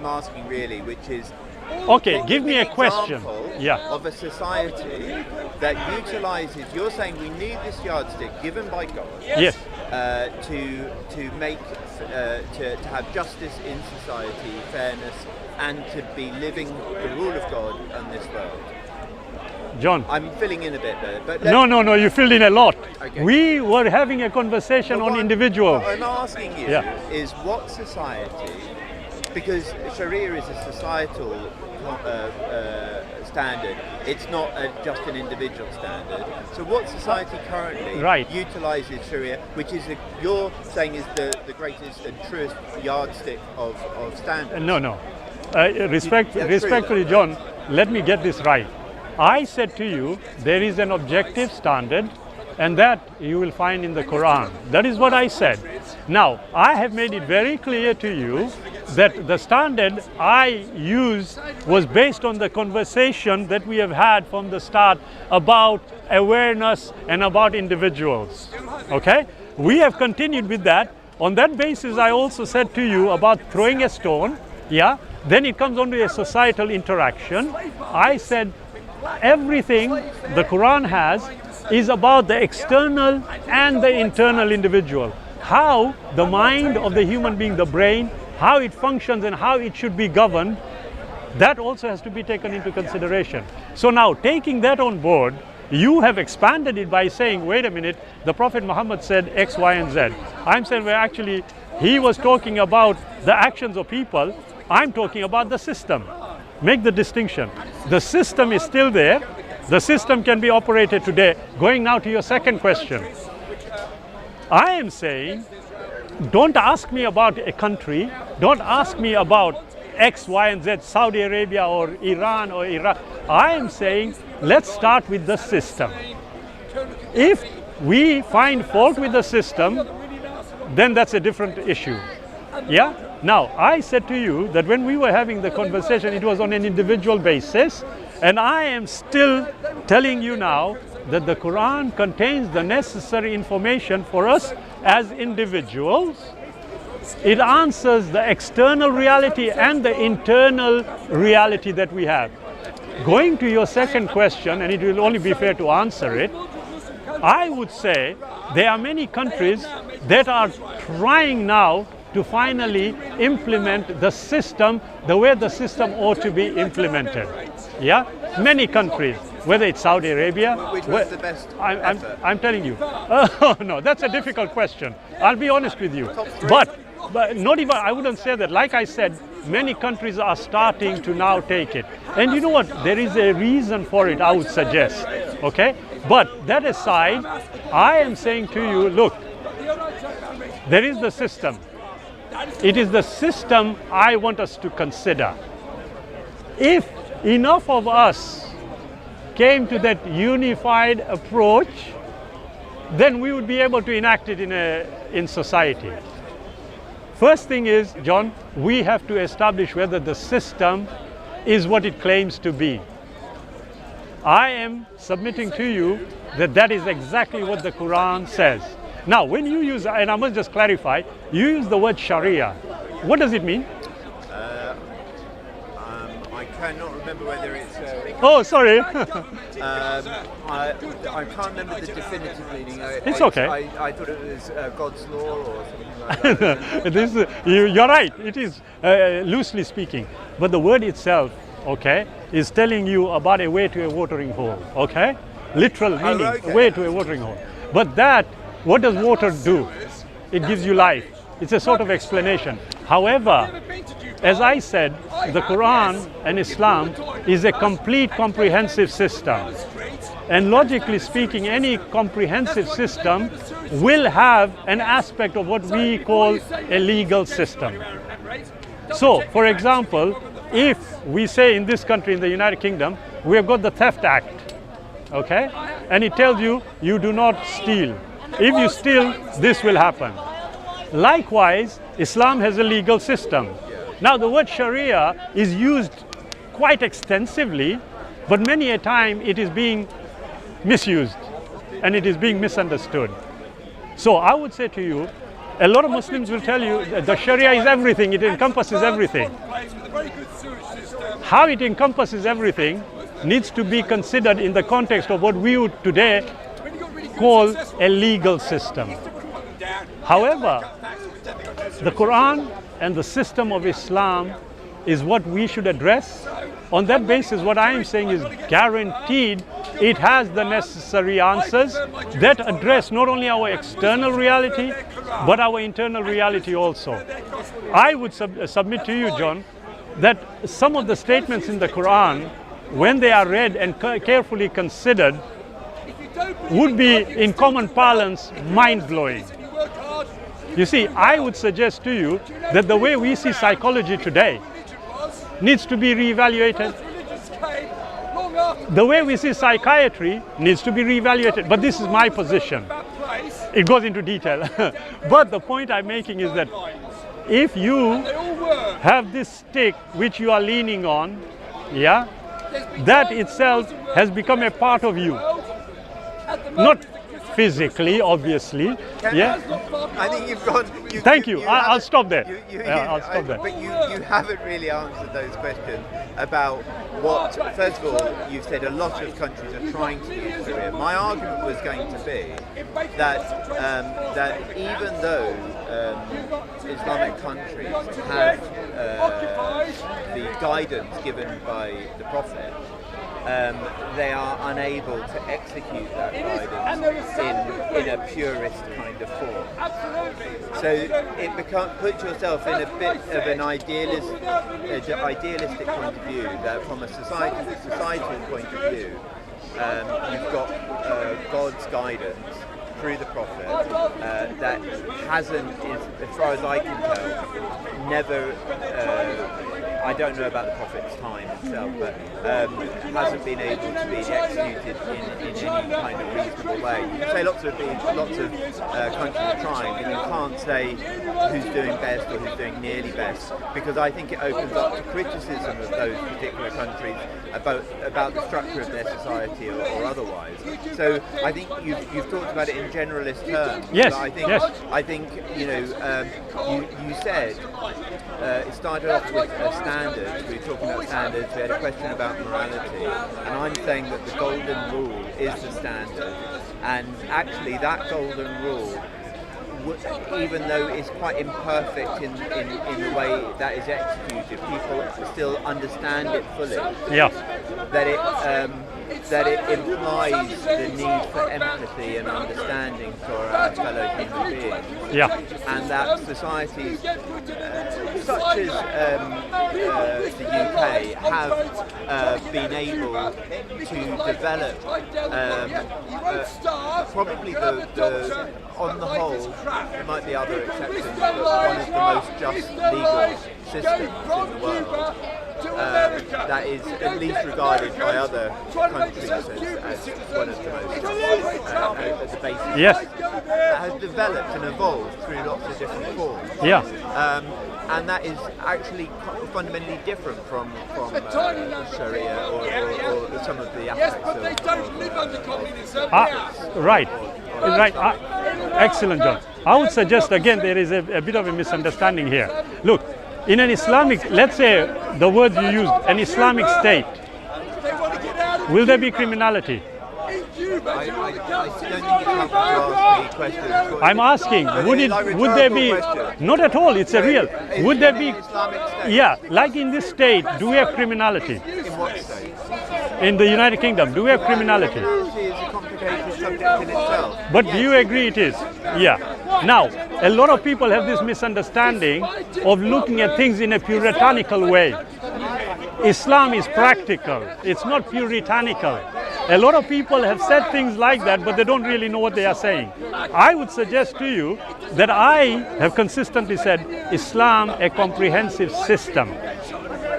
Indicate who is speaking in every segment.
Speaker 1: I'm asking really, which is,
Speaker 2: okay, give me a question.
Speaker 1: Example of a society that utilizes. You're saying we need this yardstick given by God.
Speaker 2: Yes.
Speaker 1: To make to have justice in society, fairness, and to be living the rule of God in this world.
Speaker 2: John,
Speaker 1: I'm filling in a bit there, but
Speaker 2: no, you filled in a lot.
Speaker 1: Okay.
Speaker 2: We were having a conversation on individuals.
Speaker 1: What I'm asking you is what society, because Sharia is a societal standard, it's not just an individual standard. So what society currently utilizes Sharia, which is you're saying is the greatest and truest yardstick of standards?
Speaker 2: No. Respectfully, John, let me get this right. I said to you, there is an objective standard, and that you will find in the Quran. That is what I said. Now, I have made it very clear to you that the standard I used was based on the conversation that we have had from the start about awareness and about individuals. Okay? We have continued with that. On that basis, I also said to you about throwing a stone. Yeah? Then it comes on to a societal interaction. I said everything the Quran has is about the external and the internal individual. How the mind of the human being, the brain, how it functions and how it should be governed, that also has to be taken into consideration. So now, taking that on board, you have expanded it by saying, wait a minute, the Prophet Muhammad said X, Y, and Z. I'm saying, well, actually, he was talking about the actions of people. I'm talking about the system. Make the distinction. The system is still there. The system can be operated today. Going now to your second question. I am saying, don't ask me about a country. Don't ask me about X, Y, and Z, Saudi Arabia or Iran or Iraq. I am saying, let's start with the system. If we find fault with the system, then that's a different issue. Yeah? Now, I said to you that when we were having the conversation, it was on an individual basis, and I am still telling you now that the Quran contains the necessary information for us as individuals. It answers the external reality and the internal reality that we have. Going to your second question, and it will only be fair to answer it, I would say there are many countries that are trying now to finally implement the system the way the system ought to be implemented. Yeah, many countries, whether it's Saudi Arabia.
Speaker 1: Which was the best
Speaker 2: I'm telling you. Oh, no, that's a difficult question. I'll be honest with you. But not even, I wouldn't say that. Like I said, many countries are starting to now take it. And you know what? There is a reason for it, I would suggest. Okay? But that aside, I am saying to you, look, there is the system. It is the system I want us to consider. If enough of us came to that unified approach, then we would be able to enact it in society. First thing is, John, we have to establish whether the system is what it claims to be. I am submitting to you that that is exactly what the Quran says. Now, when you use, and I must just clarify, you use the word Sharia. What does it mean?
Speaker 1: I cannot remember whether it's...
Speaker 2: oh, sorry.
Speaker 1: I can't remember the definitive meaning.
Speaker 2: It's okay.
Speaker 1: I thought it was God's law or something like that.
Speaker 2: You're right, it is loosely speaking. But the word itself, okay, is telling you about a way to a watering hole, okay? Literal meaning, a way to a watering hole. But that, what does water do? It gives you life. It's a sort of explanation. However, as I said, the Quran and Islam is a complete comprehensive system. And logically speaking, any comprehensive system will have an aspect of what we call a legal system. So, for example, if we say in this country, in the United Kingdom, we have got the Theft Act, okay? And it tells you, you do not steal. If you steal, this will happen. Likewise, Islam has a legal system. Now, the word Sharia is used quite extensively, but many a time it is being misused and it is being misunderstood. So I would say to you, a lot of Muslims will tell you that the Sharia is everything, it encompasses everything. how it encompasses everything needs to be considered in the context of what we would today call a legal system. However, the Quran and the system of Islam is what we should address. On that basis, what I am saying is guaranteed it has the necessary answers that address not only our external reality, but our internal reality also. I would submit to you, John, that some of the statements in the Quran, when they are read and carefully considered, would be, in common parlance, mind-blowing. You see, I would suggest to you that the way we see psychology today needs to be reevaluated. The way we see psychiatry needs to be reevaluated. But this is my position. It goes into detail. But the point I'm making is that if you have this stick which you are leaning on, yeah, that itself has become a part of you. Not physically, obviously. Yeah.
Speaker 1: I think you've gone.
Speaker 2: Thank you. I'll stop there. I'll stop there.
Speaker 1: But you haven't really answered those questions about what. First of all, you've said a lot of countries are trying to use Sharia. My argument was going to be that that even though Islamic countries have the guidance given by the Prophet, they are unable to execute that guidance in a purist kind of form. So it puts yourself in a bit of an idealistic point of view, that from a societal point of view, you've got God's guidance through the Prophet that hasn't, as far as I can tell, never, I don't know about the Prophet's time itself, but hasn't been able to be executed in any kind of reasonable way. You can say lots of countries are trying, but you can't say who's doing best or who's doing nearly best, because I think it opens up to criticism of those particular countries about the structure of their society or otherwise. So I think you've talked about it in generalist terms.
Speaker 2: Yes.
Speaker 1: I think you said it started off with standards. We were talking about standards. We had a question about morality, and I'm saying that the golden rule is the standard, and actually that golden rule, even though it's quite imperfect in the way that is executed, people still understand it fully.
Speaker 2: Yeah.
Speaker 1: That it implies the need for empathy and understanding for our fellow human beings.
Speaker 2: Yeah.
Speaker 1: And that societies such as the UK have been able to develop probably the on the whole, there might be other exceptions, but one of the most just legal systems in the world. That is at least regarded by other countries as one of the most just at the basis.
Speaker 2: Yes.
Speaker 1: That has developed and evolved through lots of different forms.
Speaker 2: Yeah.
Speaker 1: And that is actually fundamentally different from Sharia or some of the aspects of
Speaker 2: right. Excellent, John. I would suggest again there is a bit of a misunderstanding here. Look, in an Islamic, let's say the word you used, an Islamic state, will there be criminality?
Speaker 1: I don't think it's helpful to ask me questions.
Speaker 2: I'm asking, would there be, not at all, it's a real, would there be, yeah, like in this state, do we have criminality?
Speaker 1: In what state?
Speaker 2: In the United Kingdom, do we have criminality?
Speaker 1: Criminality is a complicated subject in itself.
Speaker 2: But do you agree it is? Yeah. Now, a lot of people have this misunderstanding of looking at things in a puritanical way. Islam is practical, it's not puritanical. A lot of people have said things like that, but they don't really know what they are saying. I would suggest to you that I have consistently said Islam a comprehensive system.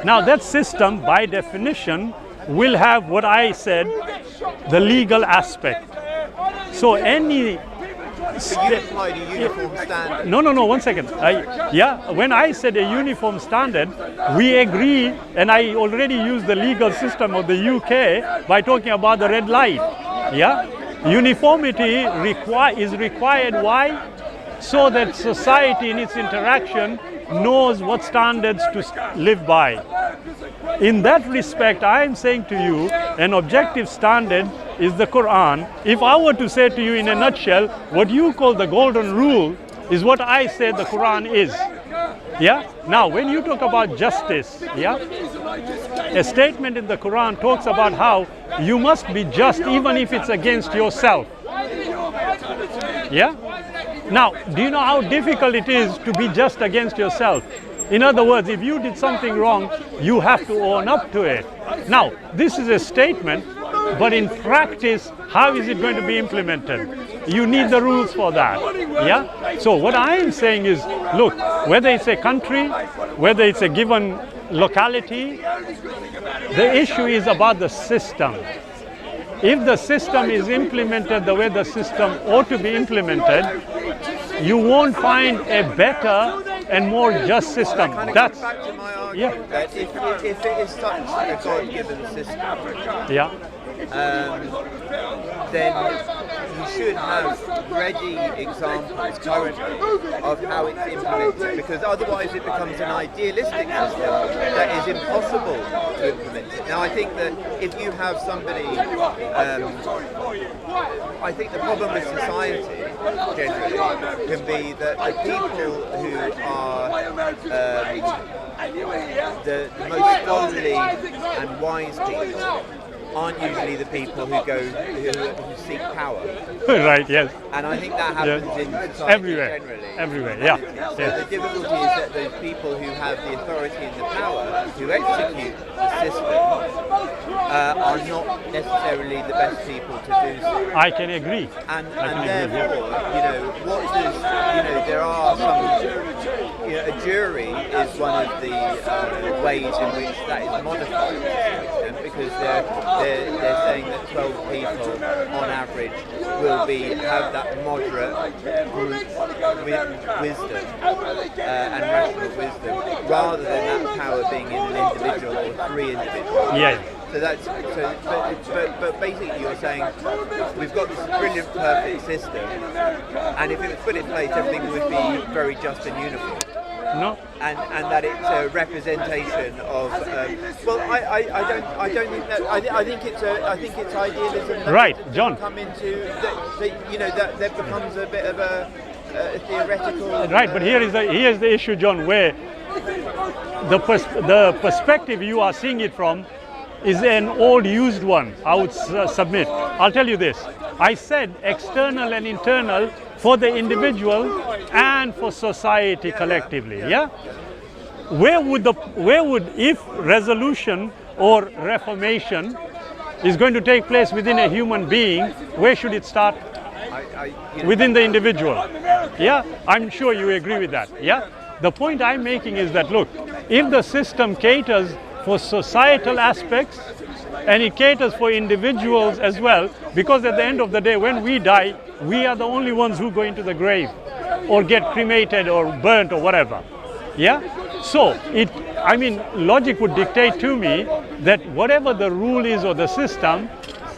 Speaker 2: Now that system, by definition, will have what I said, the legal aspect. So any...
Speaker 1: So you implied a uniform standard?
Speaker 2: No, 1 second. When I said a uniform standard, we agree, and I already used the legal system of the UK by talking about the red light. Yeah? Uniformity is required. Why? So that society in its interaction knows what standards to live by. In that respect, I am saying to you, an objective standard is the Quran. If I were to say to you in a nutshell, what you call the golden rule is what I say the Quran is. Yeah? Now, when you talk about justice, yeah, a statement in the Quran talks about how you must be just even if it's against yourself. Yeah? Now, do you know how difficult it is to be just against yourself? In other words, if you did something wrong, you have to own up to it. Now, this is a statement, but in practice, how is it going to be implemented? You need the rules for that. Yeah? So what I am saying is, look, whether it's a country, whether it's a given locality, the issue is about the system. If the system is implemented the way the system ought to be implemented, you won't find a better and more just system.
Speaker 1: That's back to my argument that if it is such a God-given system, then you should have ready examples currently of how it's implemented, because otherwise it becomes an idealistic system that is impossible to implement. Now, I think that if you have somebody, I think the problem with society generally can be that the people who are the most scholarly and wise people aren't usually the people who seek power.
Speaker 2: Right, yes.
Speaker 1: And I think that happens in society generally.
Speaker 2: Everywhere, yeah.
Speaker 1: So the difficulty is that those people who have the authority and the power to execute the system are not necessarily the best people to do so.
Speaker 2: I can agree.
Speaker 1: And therefore, there are some, a jury is one of the ways in which that is modified to some extent, because they're saying that 12 people on average will have that moderate group wisdom and rational wisdom, rather than that power being in an individual or three individuals.
Speaker 2: Yeah.
Speaker 1: So but basically you're saying we've got this brilliant, perfect system, and if it was put in place, everything would be very just and uniform.
Speaker 2: No.
Speaker 1: And that it's a representation of. I don't think that. I think it's idealism. That
Speaker 2: right, John.
Speaker 1: Come into that becomes a bit of a theoretical.
Speaker 2: Right, but here's the issue, John, where the perspective you are seeing it from is an old used one, I would submit. I'll tell you this. I said external and internal for the individual and for society collectively. Yeah? Where would if resolution or reformation is going to take place within a human being, where should it start? Within the individual. Yeah? I'm sure you agree with that. Yeah? The point I'm making is that, look, if the system caters for societal aspects and it caters for individuals as well, because at the end of the day, when we die, we are the only ones who go into the grave or get cremated or burnt or whatever. Yeah? So logic would dictate to me that whatever the rule is or the system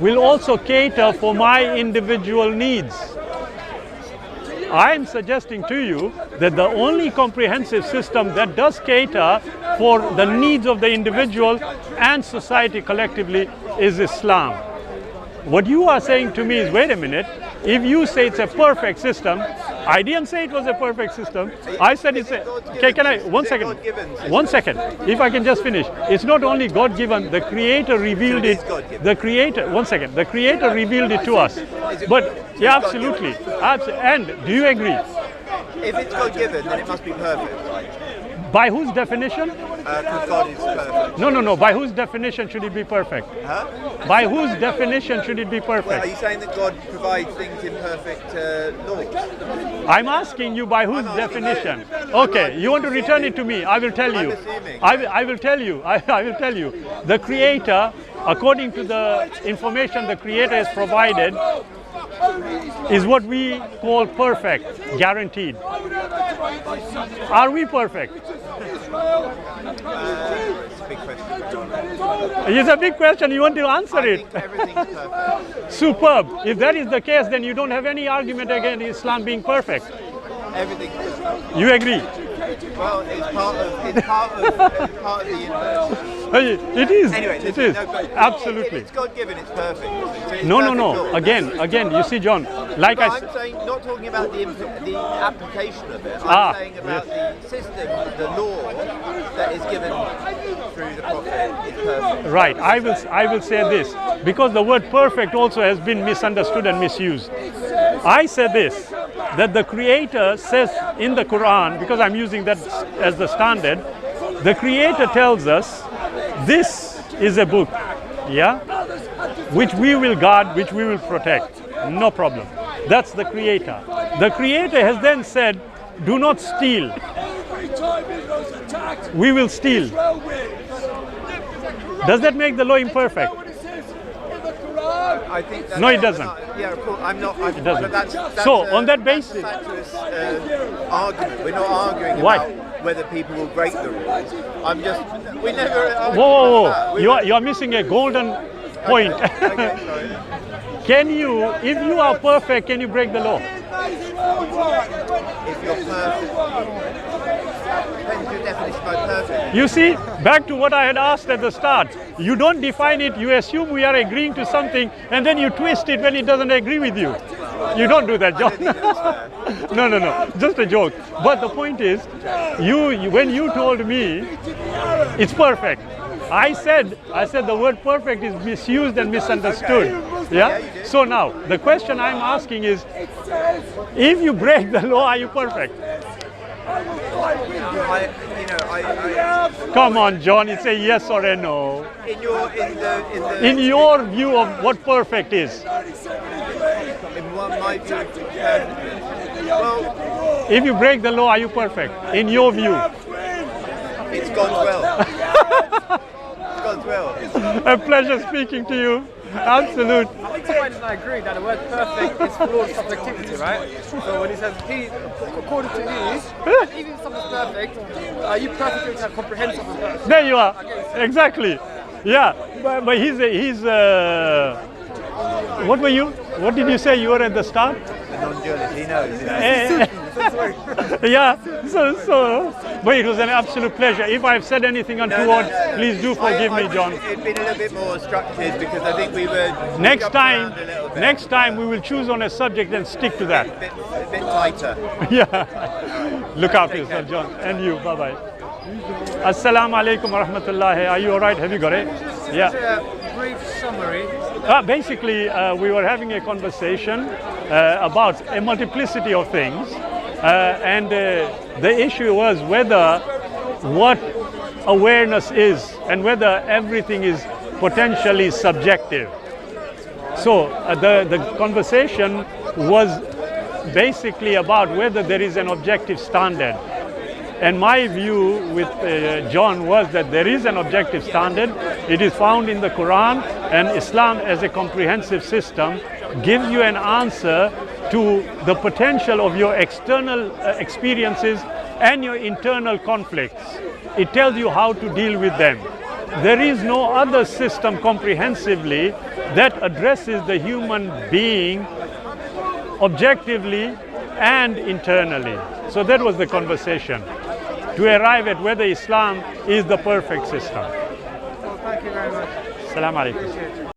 Speaker 2: will also cater for my individual needs. I'm suggesting to you that the only comprehensive system that does cater for the needs of the individual and society collectively is Islam. What you are saying to me is, wait a minute, if you say it's a perfect system, I didn't say it was a perfect system. I said it's a... Okay, can I... One second. If I can just finish. It's not only God-given, the Creator revealed it. The Creator... One second. The Creator revealed it to us. But, yeah, absolutely. And do you agree?
Speaker 1: If it's God-given, then it must be perfect.
Speaker 2: By whose definition?
Speaker 1: Because God is perfect.
Speaker 2: No. By whose definition should it be perfect?
Speaker 1: Huh?
Speaker 2: By whose definition should it be perfect?
Speaker 1: Well, are you saying that God provides things in perfect laws?
Speaker 2: I'm asking you by whose definition. Okay, you want to return it to me? I will tell you.
Speaker 1: I'm assuming.
Speaker 2: I will tell you. I will tell you. The Creator, according to the information the Creator has provided, is what we call perfect, guaranteed. Are we perfect?
Speaker 1: It's a big question.
Speaker 2: It's a big question. You want to answer it?
Speaker 1: I think everything's perfect.
Speaker 2: Superb. If that is the case, then you don't have any argument against Islam being perfect.
Speaker 1: Everything's perfect.
Speaker 2: You agree?
Speaker 1: Well, it's part of the universe.
Speaker 2: It is.
Speaker 1: Anyway,
Speaker 2: it is. Absolutely.
Speaker 1: It's God-given. It's perfect. So it's
Speaker 2: No.
Speaker 1: perfect law.
Speaker 2: Again. You see, John. Like
Speaker 1: But
Speaker 2: I
Speaker 1: I'm
Speaker 2: said.
Speaker 1: saying, not talking about the application of it. I'm saying about the system, the law that is given through the Prophet is perfect.
Speaker 2: Right. I will say this because the word perfect also has been misunderstood and misused. I said this, that the Creator says in the Quran, because I'm using that as the standard, the Creator tells us this is a book, yeah, which we will guard, which we will protect. No problem. That's the Creator. The Creator has then said, do not steal. We will steal. Does that make the law imperfect?
Speaker 1: I think that's
Speaker 2: No, it doesn't.
Speaker 1: Yeah, of course. I'm not.
Speaker 2: It doesn't.
Speaker 1: But that's
Speaker 2: So, on that basis-
Speaker 1: that's a fatuous, argument. We're not arguing
Speaker 2: Why?
Speaker 1: about whether people will break the rules. I'm just. We never. argue
Speaker 2: Whoa.
Speaker 1: about that.
Speaker 2: You are missing a golden point.
Speaker 1: Okay, sorry.
Speaker 2: Can you, if you are perfect, can you break the law?
Speaker 1: If you're perfect. Depends your definition by perfect.
Speaker 2: You see, back to what I had asked at the start. You don't define it, you assume we are agreeing to something, and then you twist it when it doesn't agree with you. You don't do that, John.
Speaker 1: I don't think that's fair.
Speaker 2: No, just a joke. But the point is, when you told me it's perfect, I said the word perfect is misused and misunderstood. Yeah?
Speaker 1: you did.
Speaker 2: So now, the question I'm asking is, if you break the law, are you perfect? Come on, John, it's a yes or a no. In your view of what perfect is.
Speaker 1: my view of perfect. Well,
Speaker 2: If you break the law, are you perfect? In your view.
Speaker 1: it's God's will. It's God's will.
Speaker 2: A pleasure speaking to you. Absolute.
Speaker 3: I think somebody doesn't agree that the word perfect is flawed subjectivity, right? So when he says, according to me, even if something's perfect, are you perfect to comprehend something first?
Speaker 2: There you are. Exactly. Yeah. But he's what were you? What did you say you were at the start?
Speaker 1: The non-dualist, he knows.
Speaker 2: Yeah. But it was an absolute pleasure. If I've said anything untoward, please do forgive me, John.
Speaker 1: It'd been a little bit more structured because I think we were
Speaker 2: Next
Speaker 1: jumping around a little bit.
Speaker 2: next time we will choose on a subject and stick to that.
Speaker 1: A bit tighter.
Speaker 2: Yeah. Look after yourself, John. And you. Bye-bye. Assalamu alaikum wa rahmatullahi. Are you all right? Have you got it? Yeah.
Speaker 3: A brief summary.
Speaker 2: Basically, we were having a conversation about a multiplicity of things. And the issue was whether what awareness is and whether everything is potentially subjective. So the conversation was basically about whether there is an objective standard. And my view with John was that there is an objective standard. It is found in the Quran, and Islam as a comprehensive system gives you an answer to the potential of your external experiences and your internal conflicts. It tells you how to deal with them. There is no other system comprehensively that addresses the human being objectively and internally. So that was the conversation, to arrive at whether Islam is the perfect system.
Speaker 3: Well, thank you very much.
Speaker 2: Assalamu alaikum.